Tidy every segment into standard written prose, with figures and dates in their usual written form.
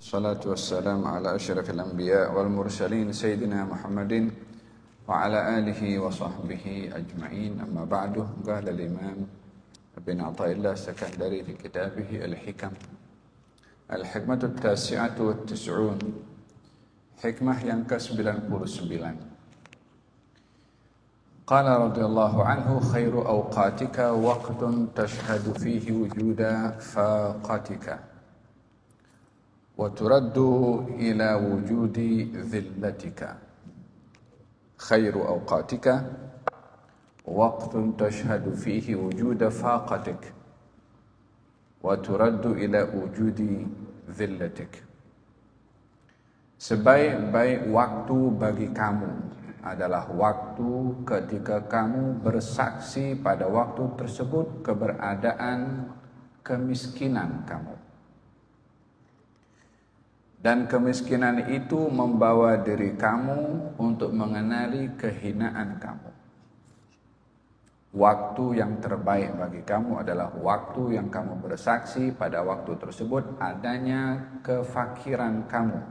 الصلاة والسلام على أشرف الأنبياء والمرسلين سيدنا محمد وعلى آله وصحبه أجمعين. أما بعد، قال الإمام ابن عطاء الله السكندري في كتابه الحكم: الحكمة التاسعة والتسعون، حكمة yang ke-99. قال رضي الله عنه: خير أوقاتك وقت تشهد فيه وجود فاقتك وترد إلى وجود ذلتك. خير أوقاتك وقت تشهد فيه وجود فاقتك وترد إلى وجود ذلتك. Sebaik-baik waktu bagi kamu adalah waktu ketika kamu bersaksi pada waktu tersebut keberadaan kemiskinan kamu. Dan kemiskinan itu membawa diri kamu untuk mengenali kehinaan kamu. Waktu yang terbaik bagi kamu adalah waktu yang kamu bersaksi pada waktu tersebut adanya kefakiran kamu.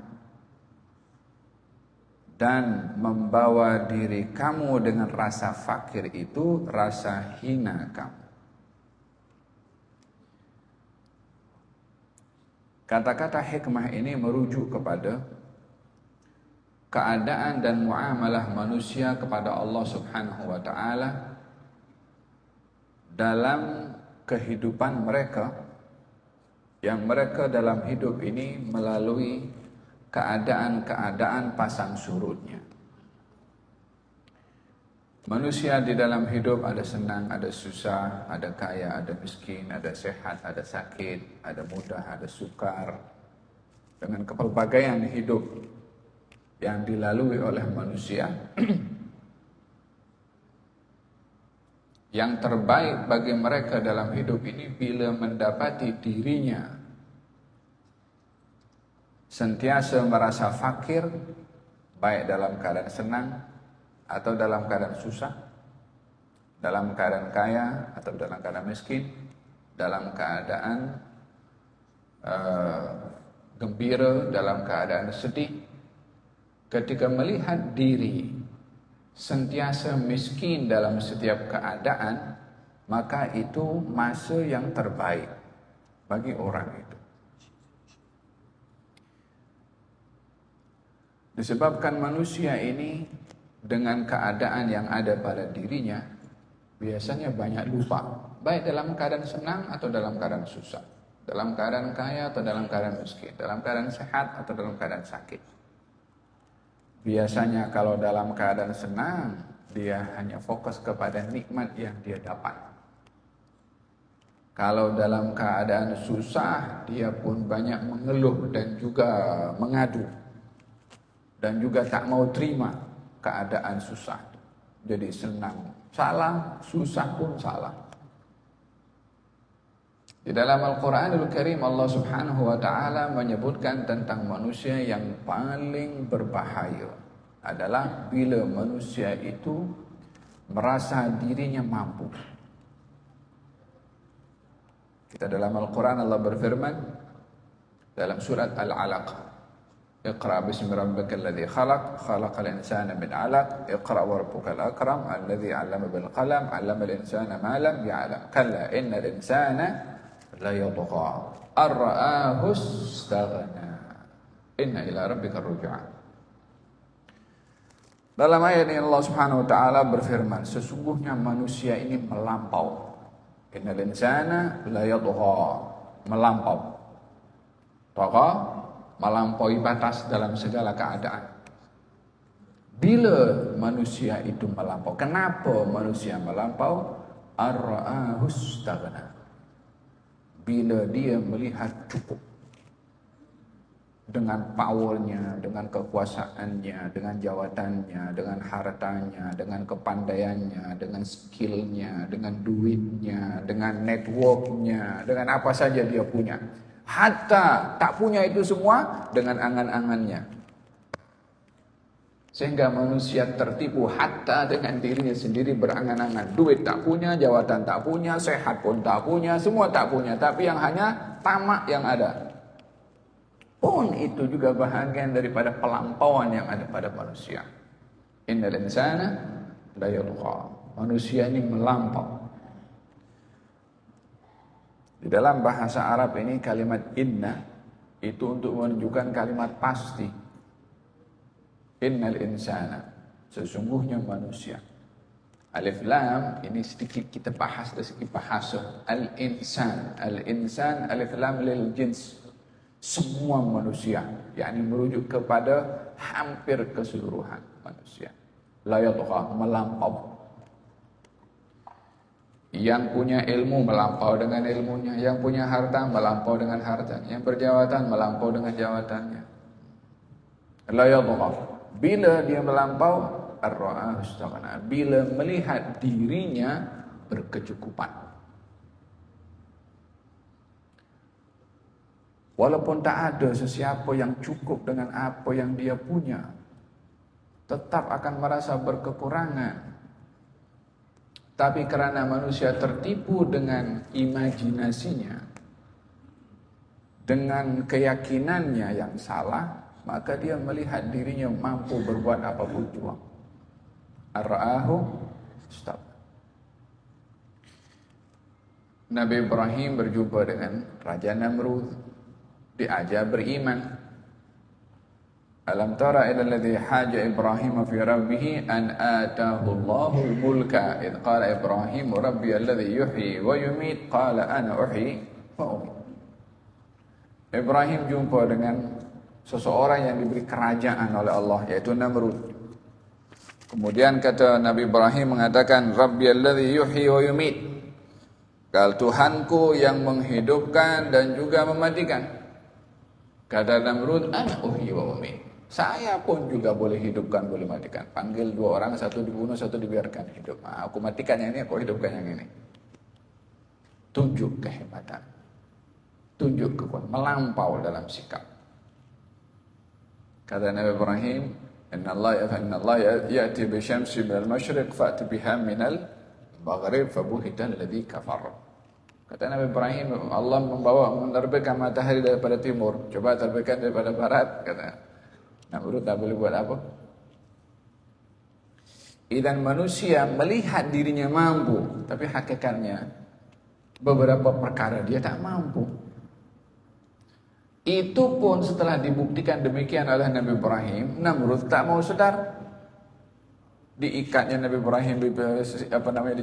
Dan membawa diri kamu dengan rasa fakir itu rasa hina kamu. Kata-kata hikmah ini merujuk kepada keadaan dan muamalah manusia kepada Allah Subhanahu wa taala dalam kehidupan mereka, yang mereka dalam hidup ini melalui keadaan-keadaan pasang surutnya. Manusia di dalam hidup ada senang, ada susah, ada kaya, ada miskin, ada sehat, ada sakit, ada mudah, ada sukar. Dengan kepelbagaian hidup yang dilalui oleh manusia, yang terbaik bagi mereka dalam hidup ini bila mendapati dirinya sentiasa merasa fakir, baik dalam keadaan senang atau dalam keadaan susah, dalam keadaan kaya atau dalam keadaan miskin, dalam keadaan gembira, dalam keadaan sedih. Ketika melihat diri sentiasa miskin dalam setiap keadaan, maka itu masa yang terbaik bagi orang itu. Disebabkan manusia ini dengan keadaan yang ada pada dirinya biasanya banyak lupa, baik dalam keadaan senang atau dalam keadaan susah, dalam keadaan kaya atau dalam keadaan miskin, dalam keadaan sehat atau dalam keadaan sakit. Biasanya kalau dalam keadaan senang, dia hanya fokus kepada nikmat yang dia dapat. Kalau dalam keadaan susah, dia pun banyak mengeluh dan juga mengadu, dan juga tak mau terima keadaan susah. Jadi senang salah, susah pun salah. Di dalam Al-Quranul Karim, Allah Subhanahu wa ta'ala menyebutkan tentang manusia yang paling berbahaya adalah bila manusia itu merasa dirinya mampu. Kita dalam Al-Quran, Allah berfirman dalam surat Al-Alaq: اقرأ باسم ربك الذي خلق الإنسان من علق اقرأ وربك الأكرم الذي علم بالقلم علم الإنسان ما لم يعلم كلا إن الإنسان ليطغى أن رآه استغنى إن إلى ربك الرجعى. Dalam ayat ini Allah Subhanahu wa taala berfirman, sesungguhnya manusia ini melampau. Innal insana layatgha, melampau. Tagha, melampaui batas dalam segala keadaan. Bila manusia itu melampau, kenapa manusia melampau? Ar-ra'ahu istaghna, bila dia melihat cukup dengan powernya, dengan kekuasaannya, dengan jawatannya, dengan hartanya, dengan kepandaiannya, dengan skillnya, dengan duitnya, dengan networknya, dengan apa saja dia punya. Hatta tak punya itu semua dengan angan-angannya. Sehingga manusia tertipu hatta dengan dirinya sendiri berangan-angan. Duit tak punya, jawatan tak punya, sehat pun tak punya, semua tak punya. Tapi yang hanya tamak yang ada. Pun pun itu juga bahagian daripada pelampauan yang ada pada manusia. Innal insana la yatgha. Manusia ini melampau. Di dalam bahasa Arab ini kalimat inna itu untuk menunjukkan kalimat pasti. Innal insana, sesungguhnya manusia. Alif lam ini sedikit kita bahas dari segi bahasa. Al-insan, al-insan alif lam lil jins. Semua manusia, yakni merujuk kepada hampir keseluruhan manusia. La yatgha, melampau. Yang punya ilmu melampau dengan ilmunya, yang punya harta melampau dengan hartanya, yang berjawatan melampau dengan jawatannya. La yatgha. Bila dia melampau, ar-ra'ah istaghna, bila melihat dirinya berkecukupan. Walaupun tak ada sesiapa yang cukup dengan apa yang dia punya, tetap akan merasa berkekurangan. Tapi karena manusia tertipu dengan imajinasinya, dengan keyakinannya yang salah, maka dia melihat dirinya mampu berbuat apapun jua. Ar-ra'ahu stop. Nabi Ibrahim berjumpa dengan Raja Namrud, diajar beriman. Alam tara ila alladhi haja Ibrahim fi rabbih an ataahu Allahul mulka id qala Ibrahim rabbi alladhi yuhyi wa yumit qala ana uhyi wa umit. Ibrahim jumpa dengan seseorang yang diberi kerajaan oleh Allah, yaitu Namrud. Kemudian kata Nabi Ibrahim mengatakan rabbi alladhi yuhyi wa yumit. Kal Tuhanku yang menghidupkan dan juga mematikan. Kata Namrud ana uhyi wa umit. Saya pun juga boleh hidupkan, boleh matikan. Panggil dua orang, satu dibunuh, satu dibiarkan hidup. Nah, aku matikan yang ini, aku hidupkan yang ini. Tunjuk kehebatan. Tunjuk kekuatan. Melampau dalam sikap. Kata Nabi Ibrahim, Inna Allah ya'ti bi syamsi minal masyriq fa'ti biha minal maghrib fabuhita alladhi kafar. Kata Nabi Ibrahim, Allah menerbitkan matahari daripada timur. Coba terbitkan daripada barat, kata Namrud, tak boleh buat apa. Dan manusia melihat dirinya mampu, tapi hakikatnya beberapa perkara dia tak mampu. Itu pun setelah dibuktikan demikian oleh Nabi Ibrahim, Namrud tak mau sedar. Diikatnya Nabi Ibrahim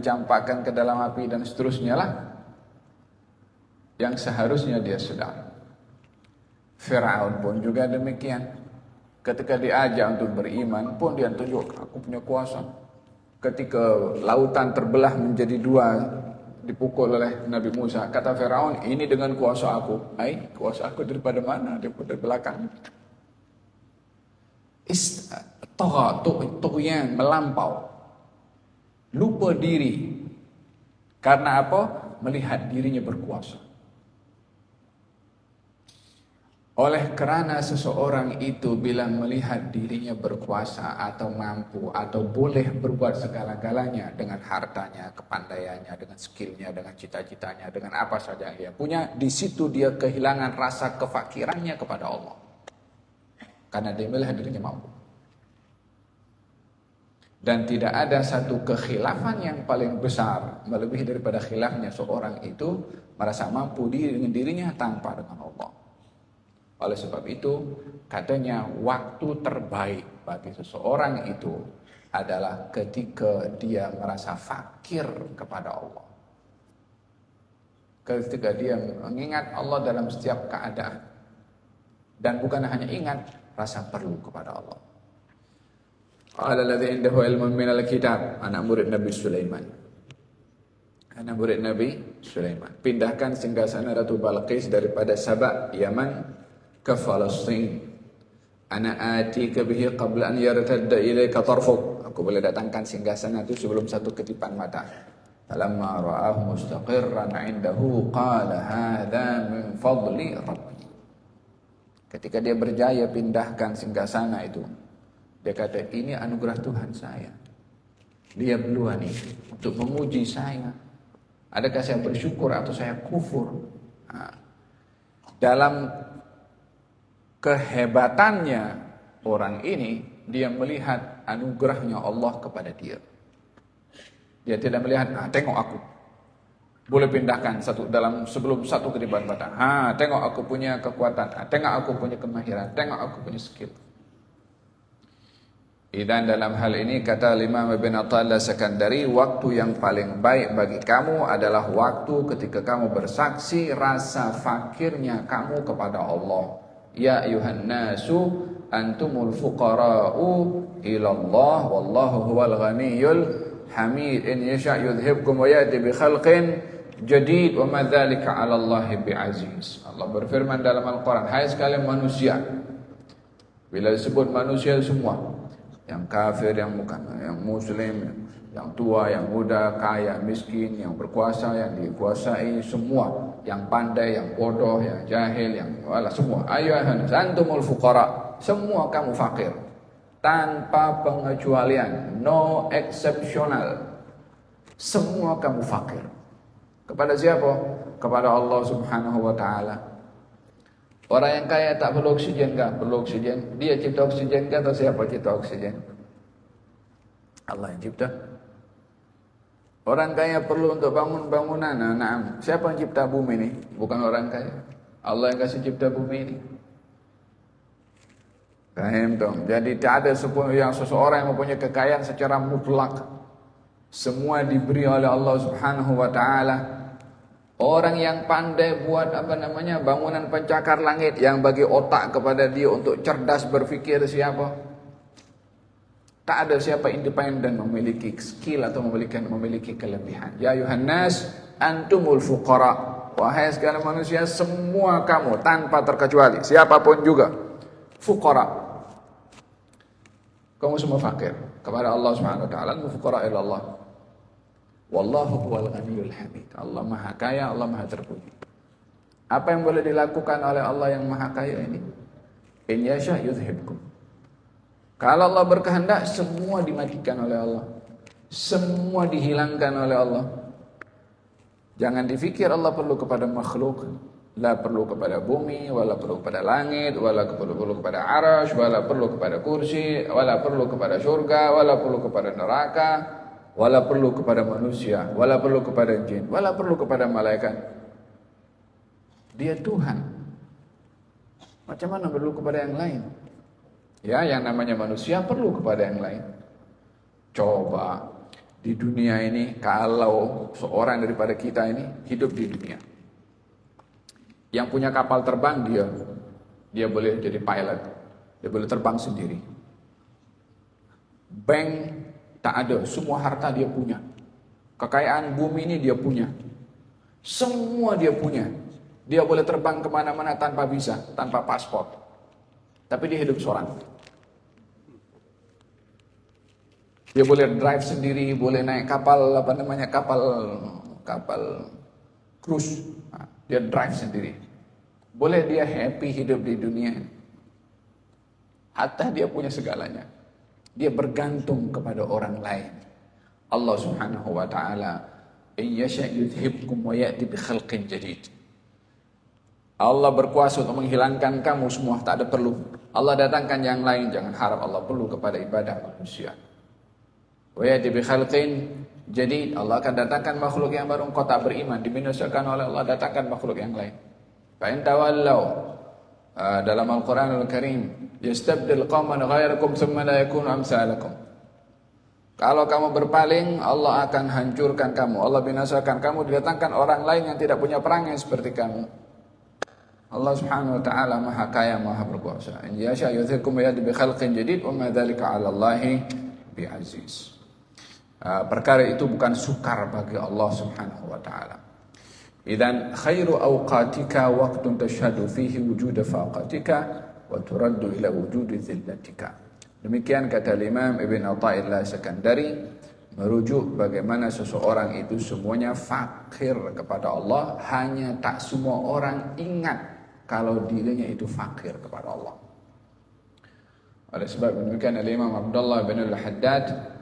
dicampakkan ke dalam api dan seterusnya lah. Yang seharusnya dia sedar. Firaun pun juga demikian. Ketika diajak untuk beriman pun dia tunjuk, aku punya kuasa. Ketika lautan terbelah menjadi dua, dipukul oleh Nabi Musa, kata Firaun, ini dengan kuasa aku. Kuasa aku daripada mana? Daripada belakang. Tughyan, melampau. Lupa diri. Karena apa? Melihat dirinya berkuasa. Oleh kerana seseorang itu bila melihat dirinya berkuasa atau mampu atau boleh berbuat segala-galanya dengan hartanya, kepandaiannya, dengan skillnya, dengan cita-citanya, dengan apa saja yang dia punya, di situ dia kehilangan rasa kefakirannya kepada Allah. Karena dia melihat dirinya mampu. Dan tidak ada satu kekhilafan yang paling besar melebihi daripada khilafnya seorang itu merasa mampu dengan dirinya tanpa dengan Allah. Oleh sebab itu, katanya waktu terbaik bagi seseorang itu adalah ketika dia merasa fakir kepada Allah. Ketika dia mengingat Allah dalam setiap keadaan. Dan bukan hanya ingat, rasa perlu kepada Allah. Qala alladhi indahu ilmun minal kitab, anak murid Nabi Sulaiman. Anak murid Nabi Sulaiman. Pindahkan singgasana Ratu Balqis daripada Sabah, Yaman, ke Palestin. Ana atika bihi qabla an yartadda ilayka tarfuk. Aku boleh datangkan singgasana itu sebelum satu ketipan mata. Falamma ra'ahu mustaqirran 'indahu qala hadza min fadli rabbi. Ketika dia berjaya pindahkan singgasana itu, dia kata ini anugerah Tuhan saya. Dia duluan ini untuk menguji saya. Adakah saya bersyukur atau saya kufur? Dalam kehebatannya orang ini, dia melihat anugerahnya Allah kepada dia. Dia tidak melihat, tengok aku, boleh pindahkan sebelum satu kedipan batang. Tengok aku punya kekuatan, tengok aku punya kemahiran, tengok aku punya skill. Dan dalam hal ini kata Imam Ibn Athaillah Sekandari, waktu yang paling baik bagi kamu adalah waktu ketika kamu bersaksi rasa fakirnya kamu kepada Allah. Ya ayuhan nasu antumul fuqara'u ilallah wallahu huwal ghaniyyul hamid in yasha' yudhibkum wa ya'ti bi khalqin jadid wa ma dzalika 'ala Allahi bi'aziz. Allah berfirman dalam Al-Qur'an, hai sekalian manusia. Bila disebut manusia semua, yang kafir, yang bukan, yang muslim, yang tua, yang muda, kaya, miskin, yang berkuasa, yang dikuasai, semua, yang pandai, yang bodoh, yang jahil, yang semua. Ayyuhan antumul fuqara, semua kamu fakir tanpa pengecualian, no exceptional. Semua kamu fakir. Kepada siapa? Kepada Allah Subhanahu wa taala. Orang yang kaya tak perlu oksigen kah? Perlu oksigen. Dia cipta oksigen kah atau siapa cipta oksigen? Allah yang cipta. Orang kaya perlu untuk bangun bangunan. Nah, siapa yang cipta bumi ini? Bukan orang kaya. Allah yang kasih cipta bumi ini. Paham dong? Jadi tak ada seseorang yang mempunyai kekayaan secara mutlak. Semua diberi oleh Allah Subhanahu wa taala. Orang yang pandai buat bangunan pencakar langit, yang bagi otak kepada dia untuk cerdas berfikir siapa? Tak ada siapa independen memiliki skill atau memiliki kelebihan. Ya ayuhan nas antumul fuqara. Wahai sekalian manusia, semua kamu tanpa terkecuali, siapapun juga fuqara. Kamu semua fakir kepada Allah Subhanahu wa taala. Fuqara ila Allah. Wallahu huwal ghaniyyul hamid. Allah Maha Kaya, Allah Maha Terpuji. Apa yang boleh dilakukan oleh Allah yang Maha Kaya ini? In yasha yudhibkum. Kalau Allah berkehendak, semua dimatikan oleh Allah. Semua dihilangkan oleh Allah. Jangan dipikir Allah perlu kepada makhluk. La perlu kepada bumi, wala perlu kepada langit, wala perlu kepada arasy, wala perlu kepada kursi, wala perlu kepada surga, wala perlu kepada neraka, wala perlu kepada manusia, wala perlu kepada jin, wala perlu kepada malaikat. Dia Tuhan. Macam mana perlu kepada yang lain? Ya, yang namanya manusia perlu kepada yang lain. Coba di dunia ini, kalau seorang daripada kita ini hidup di dunia, yang punya kapal terbang, dia boleh jadi pilot, dia boleh terbang sendiri. Bank tak ada, semua harta dia punya. Kekayaan bumi ini dia punya. Semua dia punya. Dia boleh terbang kemana-mana tanpa visa, tanpa paspor. Tapi dia hidup seorang. Dia boleh drive sendiri, boleh naik kapal, kapal cruise. Dia drive sendiri. Boleh dia happy hidup di dunia. Hatta dia punya segalanya. Dia bergantung kepada orang lain. Allah Subhanahu wa taala, "In yasha yudhibkum wa ya'ti bi khalqin jadid." Allah berkuasa untuk menghilangkan kamu semua, tak ada perlu. Allah datangkan yang lain, jangan harap Allah perlu kepada ibadah manusia. Wa ya'ti bi khalqin jadid. Allah akan datangkan makhluk yang baru, engkau tak beriman, dibinasakan oleh Allah, datangkan makhluk yang lain. Fa in tawallau, dalam Al-Quranul Karim, yastabdil qauman ghairakum thumma la yakunu amsalakum. Kalau kamu berpaling, Allah akan hancurkan kamu, Allah binasakan kamu, didatangkan orang lain yang tidak punya perangai seperti kamu. Allah Subhanahu wa taala Maha Kaya, Maha Berkuasa. In yasha yudhibkum wa ya'ti bi khalqin jadid wa ma dzalika 'ala Allahi bi'aziz. Perkara itu bukan sukar bagi Allah Subhanahu wa taala. Idzan khairu awqatika waqtun tashhadu fihi wujuda faqatika wa turaddu ila wujudi zillatika. Demikian kata Imam Ibn Athaillah Sekandari, merujuk bagaimana seseorang itu semuanya fakir kepada Allah, hanya tak semua orang ingat kalau dirinya itu fakir kepada Allah. Oleh sebab demikian Imam Abdullah bin Al-Haddad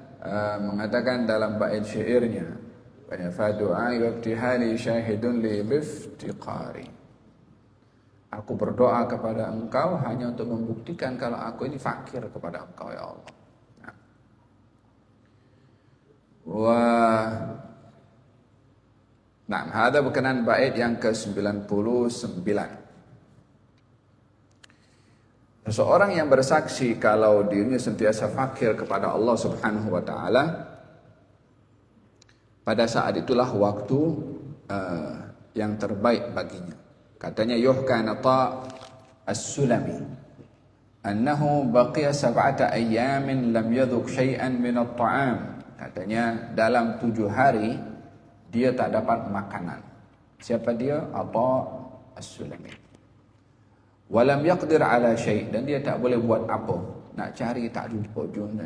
mengatakan dalam bait syairnya, "Fa du'ai wa ibtihali syahidun li biftiqari." Aku berdoa kepada engkau hanya untuk membuktikan kalau aku ini fakir kepada engkau ya Allah. Nah, ada berkenaan bait yang ke-99. Seseorang yang bersaksi kalau dirinya sentiasa fakir kepada Allah Subhanahu wa taala, pada saat itulah waktu yang terbaik baginya. Katanya Yuhka Nata As-Sulami annahu baqiya 7 ayyamin lam yadhuk syai'an min at-ta'am. Katanya dalam 7 hari dia tak dapat makanan. Siapa dia? Ata As-Sulami. Walam yaqdir ala syai', dan dia tak boleh buat apa. Nak cari tak jumpa juga.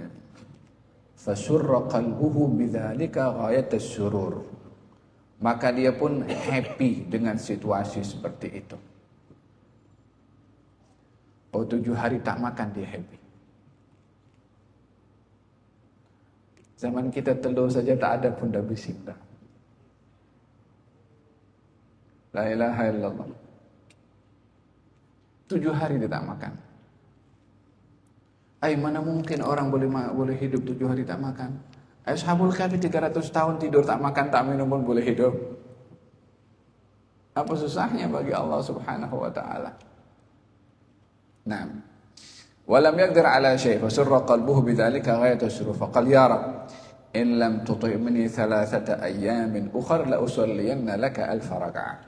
Fasurra qalbuhu bidzalika ghayat as-surur. Maka dia pun happy dengan situasi seperti itu. Oh, 7 hari tak makan dia happy. Zaman kita telur saja tak ada pun dah bising dah. La ilaha illallah. 7 hari dia tak makan. Mana mungkin orang boleh hidup 7 hari tak makan? Ashabul Kahfi 300 tahun tidur tak makan tak minum pun boleh hidup. Apa susahnya bagi Allah Subhanahu wa taala? Naam. Walam yaqdir ala syai' fasurra qalbuhu bidzalika ghayat as-surur faqal ya rab in lam tut'imni 3 ayyamin ukhra la usalliyanna laka 1000 raka'ah.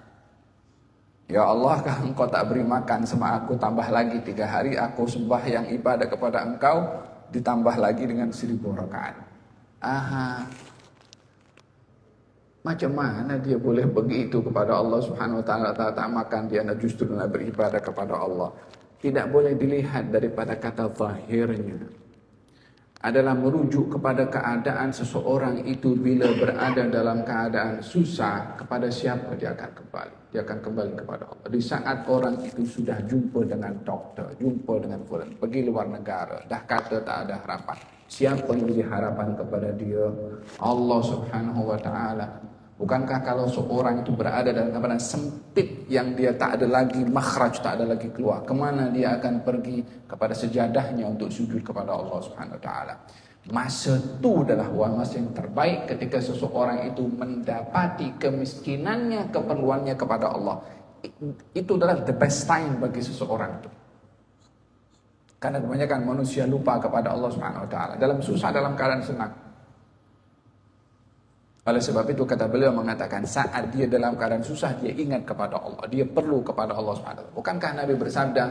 Ya Allah, kalau engkau tak beri makan sama aku, tambah lagi 3 hari aku sembahyang ibadah kepada engkau, ditambah lagi dengan 1000 rakaat. Aha. Macam mana dia boleh begitu kepada Allah Subhanahu wa taala, tak makan dia nak justru nak beribadah kepada Allah. Tidak boleh dilihat daripada kata zahirnya. Adalah merujuk kepada keadaan seseorang itu bila berada dalam keadaan susah, kepada siapa dia akan kembali. Dia akan kembali kepada Allah. Di saat orang itu sudah jumpa dengan doktor, jumpa dengan fulan, pergi luar negara, dah kata tak ada harapan. Siapa yang beri harapan kepada dia? Allah Subhanahu wa taala. Bukankah kalau seorang itu berada dalam keadaan sempit yang dia tak ada lagi makhraj, tak ada lagi keluar, kemana dia akan pergi? Kepada sejadahnya untuk sujud kepada Allah Subhanahu wa taala. Masa itu adalah masa yang terbaik ketika seseorang itu mendapati kemiskinannya, keperluannya kepada Allah. Itu adalah the best time bagi seseorang itu. Karena kebanyakan manusia lupa kepada Allah Subhanahu wa taala dalam susah, dalam keadaan senang. Oleh sebab itu kata beliau mengatakan saat dia dalam keadaan susah dia ingat kepada Allah, dia perlu kepada Allah Subhanahu wa taala. Bukankah Nabi bersabda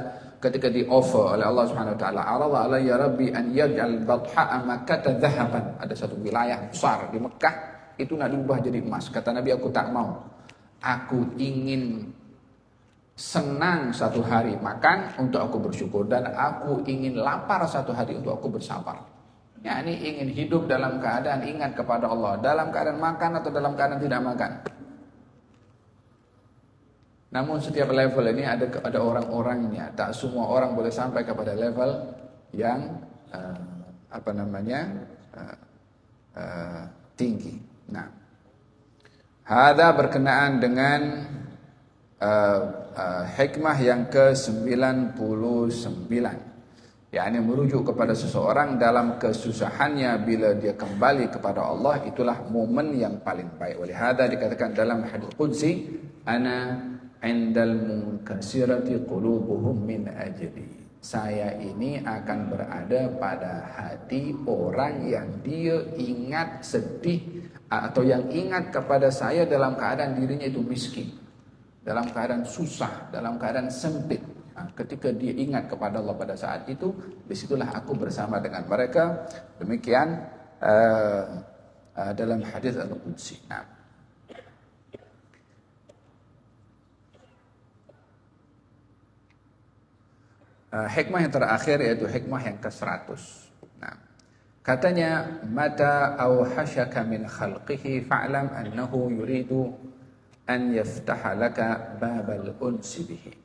ketika di offer oleh Allah Subhanahu wa taala, "Arada alayya rabbi an yaj'al batha'a Makkah dhahaban." Ada satu wilayah besar di Mekah itu nak diubah jadi emas. Kata Nabi, aku tak mau. Aku ingin senang 1 hari makan untuk aku bersyukur, dan aku ingin lapar 1 hari untuk aku bersabar. Ini ingin hidup dalam keadaan ingat kepada Allah, dalam keadaan makan atau dalam keadaan tidak makan. Namun setiap level ini ada orang-orangnya. Tak semua orang boleh sampai kepada level yang tinggi. Nah, hada berkenaan dengan hikmah yang ke-99. Yakni merujuk kepada seseorang dalam kesusahannya bila dia kembali kepada Allah, itulah momen yang paling baik. Oleh hada dikatakan dalam hadits qudsi, ana indal munkasirati qulubuhum min ajli. Saya ini akan berada pada hati orang yang dia ingat sedih atau yang ingat kepada saya dalam keadaan dirinya itu miskin, dalam keadaan susah, dalam keadaan sempit. Ketika dia ingat kepada Allah pada saat itu, disitulah aku bersama dengan mereka. Demikian dalam hadis Al-Qudsi. Nah, hikmah yang terakhir yaitu hikmah yang ke-100. Nah, katanya mata awhashaka min khalqihi fa'lam annahu yuridu an yaftaha laka babal unsi bihi.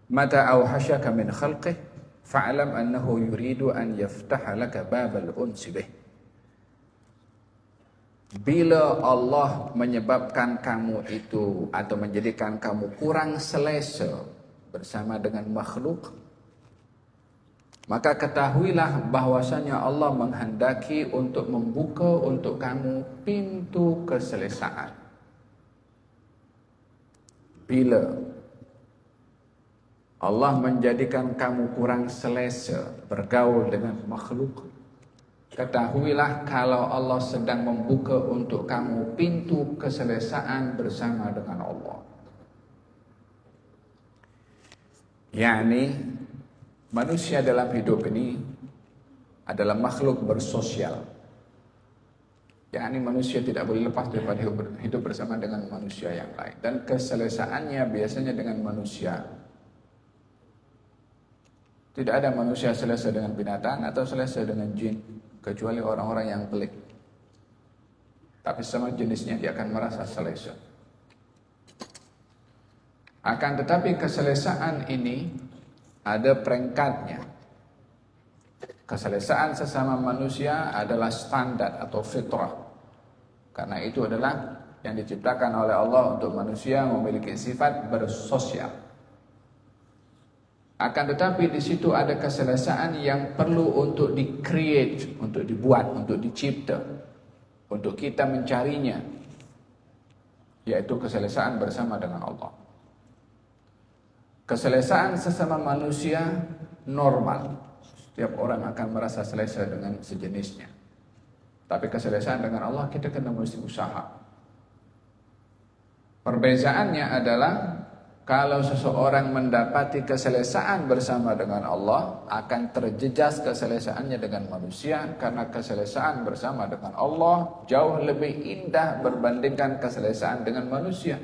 Mata awhashaka min khalqih fa'lam annahu yuridu an yaftaha laka babal unsi bih. Bila Allah menyebabkan kamu itu atau menjadikan kamu kurang selesa bersama dengan makhluk, maka ketahuilah bahwasanya Allah menghendaki untuk membuka untuk kamu pintu keselesaan. Bila Allah menjadikan kamu kurang selesa bergaul dengan makhluk, ketahuilah kalau Allah sedang membuka untuk kamu pintu keselesaan bersama dengan Allah. Yani manusia dalam hidup ini adalah makhluk bersosial. Yani manusia tidak boleh lepas daripada hidup bersama dengan manusia yang lain. Dan keselesaannya biasanya dengan manusia. Tidak ada manusia selesa dengan binatang atau selesa dengan jin, kecuali orang-orang yang pelik. Tapi sama jenisnya dia akan merasa selesa. Akan tetapi keselesaan ini ada peringkatnya. Keselesaan sesama manusia adalah standar atau fitrah. Karena itu adalah yang diciptakan oleh Allah untuk manusia memiliki sifat bersosial. Akan tetapi di situ ada keselesaan yang perlu untuk di-create, untuk dibuat, untuk dicipta, untuk kita mencarinya, yaitu keselesaan bersama dengan Allah. Keselesaan sesama manusia normal. Setiap orang akan merasa selesa dengan sejenisnya. Tapi keselesaan dengan Allah kita kena mesti usaha. Perbezaannya adalah kalau seseorang mendapati keselesaan bersama dengan Allah, akan terjejas keselesaannya dengan manusia, karena keselesaan bersama dengan Allah jauh lebih indah berbandingkan keselesaan dengan manusia.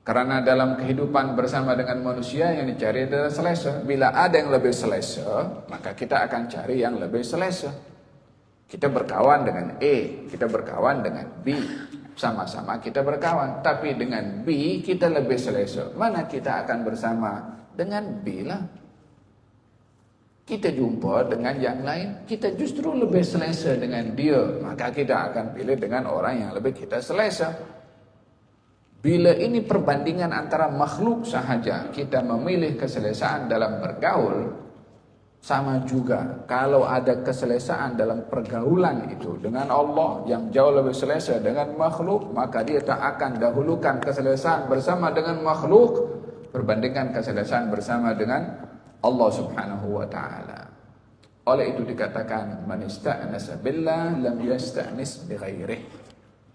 Karena dalam kehidupan bersama dengan manusia yang dicari adalah selesa. Bila ada yang lebih selesa, maka kita akan cari yang lebih selesa. Kita berkawan dengan A, kita berkawan dengan B. Sama-sama kita berkawan. Tapi dengan B kita lebih selesa. Mana kita akan bersama dengan B lah. Kita jumpa dengan yang lain, kita justru lebih selesa dengan dia. Maka kita akan pilih dengan orang yang lebih kita selesa. Bila ini perbandingan antara makhluk sahaja, kita memilih keselesaan dalam bergaul, sama juga kalau ada keselesaan dalam pergaulan itu dengan Allah yang jauh lebih selesa dengan makhluk, maka dia tak akan dahulukan keselesaan bersama dengan makhluk berbandingkan keselesaan bersama dengan Allah Subhanahu wa taala. Oleh itu dikatakan man ista'nasa billah lam yasta'nis bi ghairihi.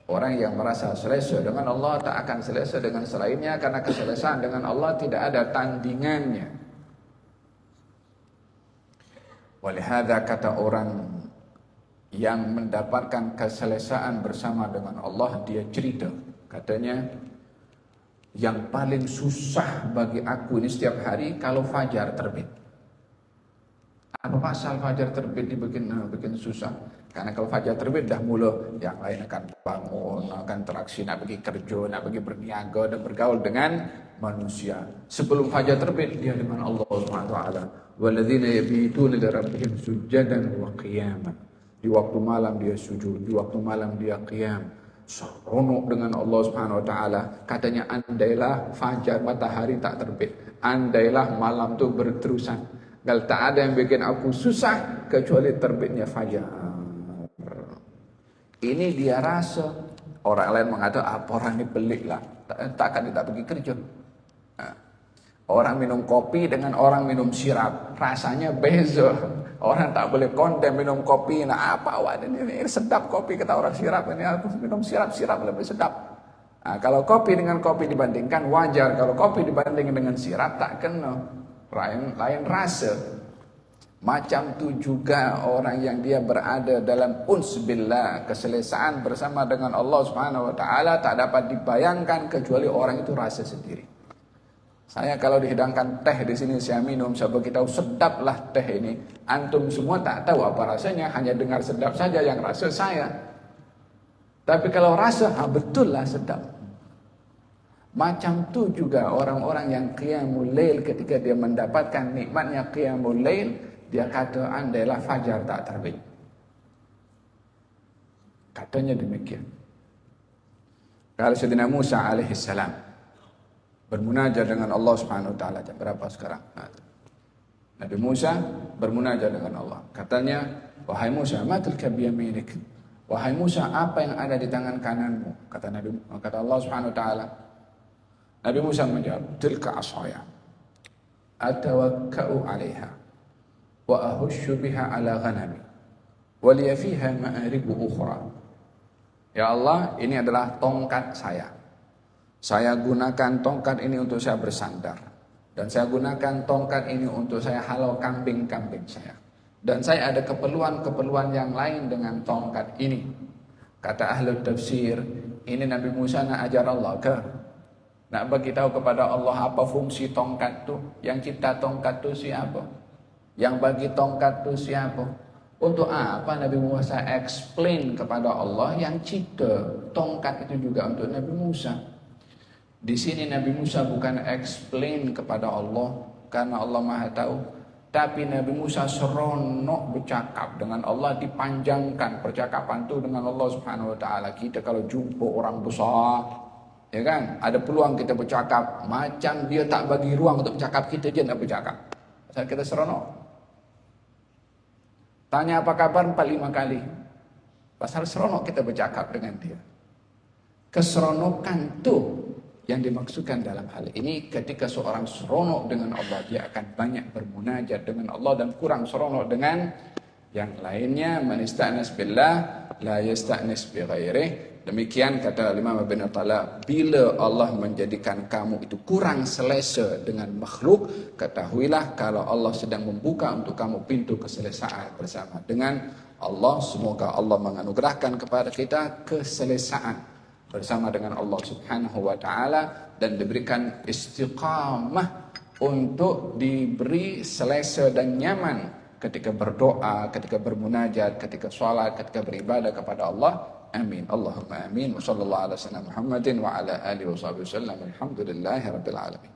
Orang yang merasa selesa dengan Allah tak akan selesa dengan selainnya, karena keselesaan dengan Allah tidak ada tandingannya. Walihada kata orang yang mendapatkan keselesaan bersama dengan Allah, dia cerita, katanya yang paling susah bagi aku ini setiap hari kalau fajar terbit. Apa pasal fajar terbit bikin susah? Karena kalau fajar terbit dah mula yang lain akan bangun, akan interaksi, nak pergi kerja, nak pergi berniaga dan bergaul dengan manusia. Sebelum fajar terbit dia dengan Allah Subhanahu wa taala. Walladzina yabituna li rabbihim sujadan wa qiyaman. Di waktu malam dia sujud, di waktu malam dia qiyam. Seronok dengan Allah Subhanahu wa taala. Katanya andailah fajar matahari tak terbit, andailah malam tu berterusan. Kalau tak ada yang bikin aku susah kecuali terbitnya fajar. Ini dia rasa. Orang lain mengatakan apa orang ini pelik lah, takkan dia tak pergi kerja. Orang minum kopi dengan orang minum sirap rasanya beza. Orang tak boleh konten minum kopi. Nah apa awak ini sedap kopi kata orang sirap ini, aku minum sirap lebih sedap. Nah, kalau kopi dengan kopi dibandingkan wajar. Kalau kopi dibandingkan dengan sirap tak kena. Lain rasa. Macam tu juga orang yang dia berada dalam uns billah, keselesaan bersama dengan Allah Subhanahu wa taala tak dapat dibayangkan kecuali orang itu rasa sendiri. Saya kalau dihidangkan teh di sini saya minum, saya beritahu sedaplah teh ini. Antum semua tak tahu apa rasanya, hanya dengar sedap saja yang rasa saya. Tapi kalau rasa, betul lah sedap. Macam tu juga orang-orang yang qiyamul lail, ketika dia mendapatkan nikmatnya qiyamul lail, dia kata andailah fajar tak terbit. Katanya demikian. Kalau Sayyidina Musa alaihissalam bermunajat dengan Allah Subhanahu wa taala jam berapa sekarang? Nabi Musa bermunajat dengan Allah. Katanya, "Wahai Musa, ma tilka biyaminik?" Wahai Musa, apa yang ada di tangan kananmu? Kata Allah Subhanahu wa taala. Nabi Musa menjawab, "Tilka asaya. Atawakka'u 'alaiha wa ahushu biha 'ala ghanami wa liya fiha ma'aribu ukhra." Ya Allah, ini adalah tongkat saya. Saya gunakan tongkat ini untuk saya bersandar. Dan saya gunakan tongkat ini untuk saya halau kambing-kambing saya. Dan saya ada keperluan-keperluan yang lain dengan tongkat ini. Kata ahli tafsir, ini Nabi Musa nak ajar Allah ke? Nak bagi tahu kepada Allah apa fungsi tongkat tu? Yang cipta tongkat tu siapa? Yang bagi tongkat tu siapa? Untuk apa Nabi Musa explain kepada Allah yang cipta tongkat itu juga untuk Nabi Musa? Di sini Nabi Musa bukan explain kepada Allah karena Allah Maha tahu, tapi Nabi Musa seronok bercakap dengan Allah, dipanjangkan percakapan itu dengan Allah Subhanahu wa taala. Kita kalau jumpa orang besar, ya kan, ada peluang kita bercakap, macam dia tak bagi ruang untuk bercakap, kita je nak bercakap. Pasal kita seronok. Tanya apa kabar 4-5 kali. Pasal seronok kita bercakap dengan dia. Keseronokan tu yang dimaksudkan dalam hal ini, ketika seorang seronok dengan Allah, dia akan banyak bermunajat dengan Allah dan kurang seronok dengan yang lainnya. Man ista'nas billah la yasta'nis bi ghairih. Demikian kata Imam Ibn Athaillah, bila Allah menjadikan kamu itu kurang selesa dengan makhluk, ketahuilah kalau Allah sedang membuka untuk kamu pintu keselesaan bersama dengan Allah. Semoga Allah menganugerahkan kepada kita keselesaan bersama dengan Allah Subhanahu wa taala dan diberikan istiqamah untuk diberi selesa dan nyaman ketika berdoa, ketika bermunajat, ketika salat, ketika beribadah kepada Allah. Amin. Allahumma amin. Wa sallallahu ala sayyidina Muhammadin wa ala alihi wa sahbihi wasallam. Alhamdulillahirabbil alamin.